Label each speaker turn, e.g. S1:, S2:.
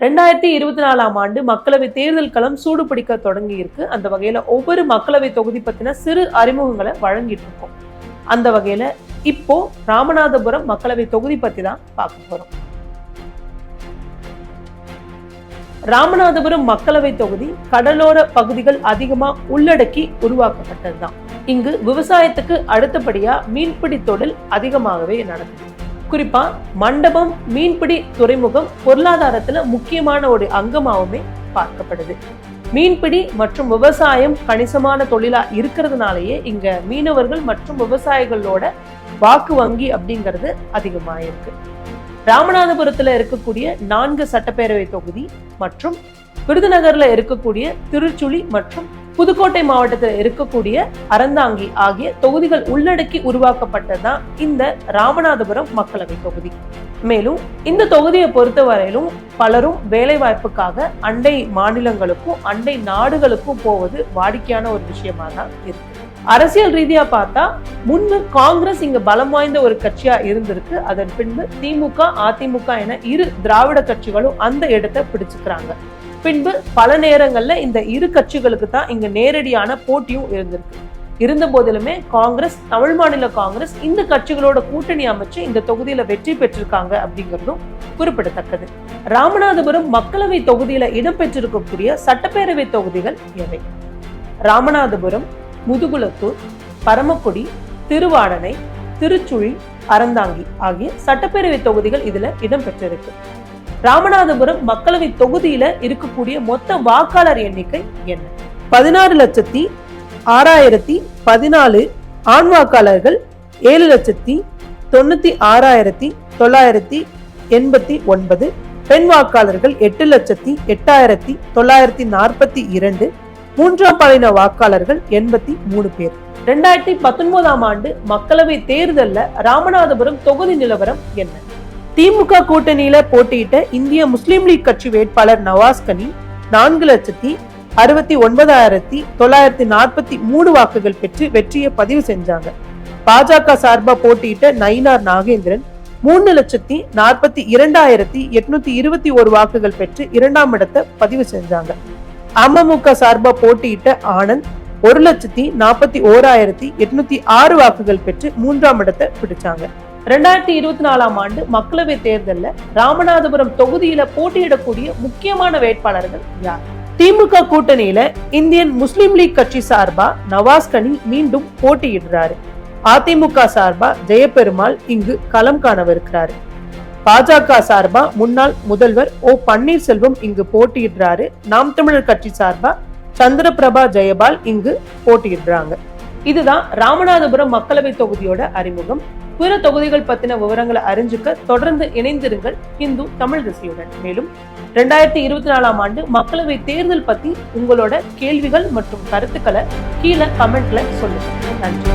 S1: 2024 ஆண்டு மக்களவை தேர்தல் களம் சூடு பிடிக்க தொடங்கி இருக்கு. அந்த வகையில ஒவ்வொரு மக்களவை தொகுதி பத்தின சிறு அறிமுகங்களை வழங்கிட்டு இருக்கோம். அந்த வகையில இப்போ ராமநாதபுரம் மக்களவை தொகுதி பத்தி தான் பார்க்க போறோம். ராமநாதபுரம் மக்களவை தொகுதி கடலோர பகுதிகள் அதிகமா உள்ளடக்கி உருவாக்கப்பட்டதுதான். இங்கு விவசாயத்துக்கு அடுத்தபடியா மீன்பிடி தொழில் அதிகமாகவே நடக்குது. குறிப்பா மண்டபம் மீன்பிடி துறைமுகம் பொருளாதாரத்துல முக்கியமான ஒரு அங்கமாகவுமே பார்க்கப்படுது. மீன்பிடி மற்றும் விவசாயம் கணிசமான தொழிலா இருக்கிறதுனாலயே இங்க மீனவர்கள் மற்றும் விவசாயிகளோட வாக்கு வங்கி அப்படிங்கிறது அதிகமாயிருக்கு. ராமநாதபுரத்துல இருக்கக்கூடிய 4 சட்டப்பேரவை தொகுதி மற்றும் விருதுநகர்ல இருக்கக்கூடிய திருச்சுழி மற்றும் புதுக்கோட்டை மாவட்டத்தில் இருக்கக்கூடிய அறந்தாங்கி ஆகிய தொகுதிகள் உள்ளடக்கி உருவாக்கப்பட்டதுதான் இந்த ராமநாதபுரம் மக்களவை தொகுதி. மேலும் இந்த தொகுதியை பொறுத்தவரையிலும் பலரும் வேலை வாய்ப்புக்காக அண்டை மாநிலங்களுக்கும் அண்டை நாடுகளுக்கும் போவது வாடிக்கையான ஒரு விஷயமா தான் இருக்கு. அரசியல் ரீதியா பார்த்தா முன்பு காங்கிரஸ் இங்க பலம் வாய்ந்த ஒரு கட்சியா இருந்திருக்கு. அதன் பின்பு திமுக அதிமுக என இரு திராவிட கட்சிகளும் அந்த இடத்தை பிடிச்சுக்கிறாங்க. பின்பு பல நேரங்கள்ல இந்த இரு கட்சிகளுக்கு தான் இங்க நேரடியான போட்டியும் இருந்திருக்கு. இருந்த போதிலுமே காங்கிரஸ், தமிழ் மாநில காங்கிரஸ் இந்த கட்சிகளோட கூட்டணி அமைச்சு இந்த தொகுதியில வெற்றி பெற்றிருக்காங்க அப்படிங்கிறதும் குறிப்பிடத்தக்கது. ராமநாதபுரம் மக்களவை தொகுதியில இடம்பெற்றிருக்கக்கூடிய சட்டப்பேரவை தொகுதிகள் எவை? ராமநாதபுரம், முதுகுளத்தூர், பரமக்குடி, திருவாடனை, திருச்சுழி, அறந்தாங்கி ஆகிய சட்டப்பேரவை தொகுதிகள் இதுல இடம்பெற்றிருக்கு. ராமநாதபுரம் மக்களவை தொகுதியில இருக்கக்கூடிய மொத்த வாக்காளர் எண்ணிக்கை என்ன? 16,06,014 ஆண் வாக்காளர்கள், 7,96,989 பெண் வாக்காளர்கள், 8,08,942 மூன்றாம் பாலின வாக்காளர்கள் 83 பேர். 2019 ஆண்டு மக்களவை தேர்தல்ல ராமநாதபுரம் தொகுதி நிலவரம் என்ன? திமுக கூட்டணியில போட்டியிட்ட இந்திய முஸ்லிம் லீக் கட்சி வேட்பாளர் நவாஸ்கனி 4,69,943 வாக்குகள் பெற்று வெற்றியை பதிவு செஞ்சாங்க. பாஜக சார்பா போட்டியிட்ட நயினார் நாகேந்திரன் 3,42,821 வாக்குகள் பெற்று 2ஆம் இடத்தை பதிவு செஞ்சாங்க. அமமுக சார்பா போட்டியிட்ட ஆனந்த் 1,41,806 வாக்குகள் பெற்று 3ஆம் இடத்தை பிடிச்சாங்க. 2024 ஆண்டு மக்களவை தேர்தலில் ராமநாதபுரம் தொகுதியில போட்டியிடக்கூடிய முக்கியமான வேட்பாளர்கள் யார்? திமுக கூட்டணியில இந்தியன் முஸ்லிம் லீக் கட்சி சார்பா நவாஸ்கனி மீண்டும் போட்டியிடுறாரு. அதிமுக சார்பா ஜெயபெருமாள் இங்கு களம் காணவிருக்கிறாரு. பாஜக சார்பா முன்னாள் முதல்வர் ஓ பன்னீர்செல்வம் இங்கு போட்டியிடுறாரு. நாம் தமிழர் கட்சி சார்பா சந்திரபிரபா ஜெயபால் இங்கு போட்டியிடுறாங்க. இதுதான் ராமநாதபுரம் மக்களவை தொகுதியோட அறிமுகம். பிற தொகுதிகள் பத்தின விவரங்களை அறிஞ்சுக்க தொடர்ந்து இணைந்திருங்கள் இந்து தமிழ் திசையுடன். மேலும் 2024 ஆண்டு மக்களவை தேர்தல் பத்தி உங்களோட கேள்விகள் மற்றும் கருத்துக்களை கீழே கமெண்ட்ல சொல்லுங்க. நன்றி.